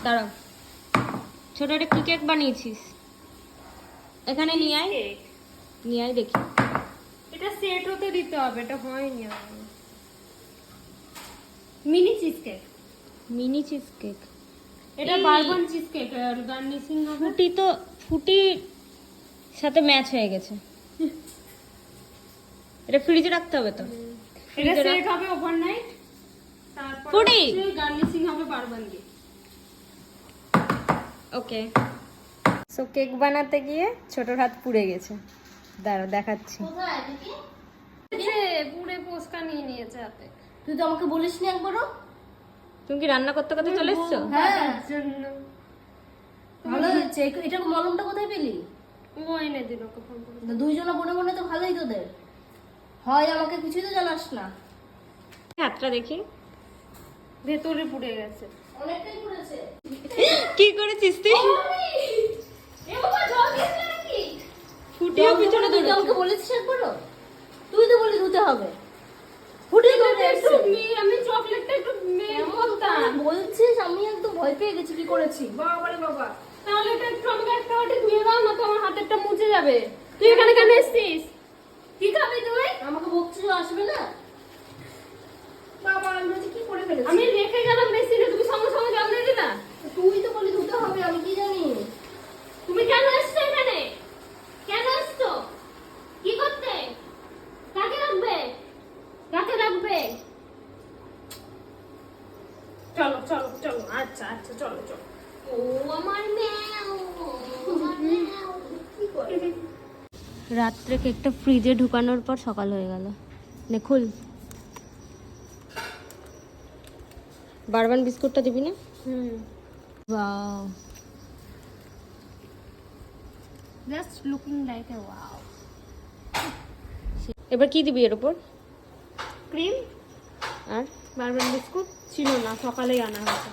দাঁড়াও, ছোট একটা কি কেক বানিয়েছিস? এখানে নিয়ে আয়, নিয়ে আয় দেখি। এটা সেট হতে দিতে হবে, এটা হয়নি। Mini cheese cake, mini cheese cake. এটা বারবন চিজ কেক আর গার্নিশিং হবে। ফুটি তো ফুটির সাথে ম্যাচ হয়ে গেছে। এটা ফ্রিজে রাখতে হবে তো। এটা সেট হবে ওভারনাইট, তারপর ফুটি গার্নিশিং হবে বারবন দিয়ে। ওকে। সো কেক বানাতে গিয়ে ছোটর হাত পুড়ে গেছে। দাঁড়াও দেখাচ্ছি। পুরে পোস্কা নিয়ে নিয়েছে হাতে। তুই তো আমাকে বলিসনি একবারও। তুমি কি রান্না করতে করতে চলে এসছো? হ্যাঁ, জন্য ভালো হয়েছে। এটা মলমটা কোথায় পেলি? ও এনে দিল, ওকে ফোন করে। দুইজনে বনে বনে তো ভালোই তোদের হয়, আমাকে কিছুই তো জানাস না। হাতটা দেখি। ভেতরে পুড়ে গেছে। অনেকটাই পড়েছে। কি করেছিস তুই? এ বাবা, জল দিয়েছিস নাকি? ফুটিও পিছনে তুই দৌড়েছে। আমাকে বলেছিস একবারও? তুই তো বলি ধুতে হবে। ফুটে ধুতে একটু আমি চকলেটটা একটু বলতাম। বলছিস, আমি একদম ভয় পেয়ে গেছি। কি করেছি? বাবা রে বাবা, তাহলে এটা একটু আমাকে একটা বাটি ধুয়ে দাও না, তো আমার হাতেরটা মুছে যাবে। তুই এখানে কেন এসেছিস? কি খাবি তুই? আমাকে বকছিস, আসবে না? বাবা, আমি বলছি কি করে ফেলেছি? আমি রেখে গেলাম বেসিনে, তুমি সঙ্গে সঙ্গে জল দিয়ে দিলা। তুই তো বলি ধুতে হবে, আমি কি জানি? তুমি কেন এসছো এখানে? কেন এসছো? কি করতে? কাকে রাখবে? কাকে রাখবে? চলো চলো চলো, আচ্ছা আচ্ছা, চলো চলো। ও আমার ম্যাও, আমার ম্যাও। কি করে? রাত্রে কেকটা ফ্রিজে ঢুকানোর পর সকাল হয়ে গেল। নে খুল। বারবান বিস্কুটটা দিবি না? Wow, just looking like a wow. এবার কি দিবি এর উপর? ক্রিম আর বারবার বিস্কুট ছিল না, সকালেই আনা হয়েছে।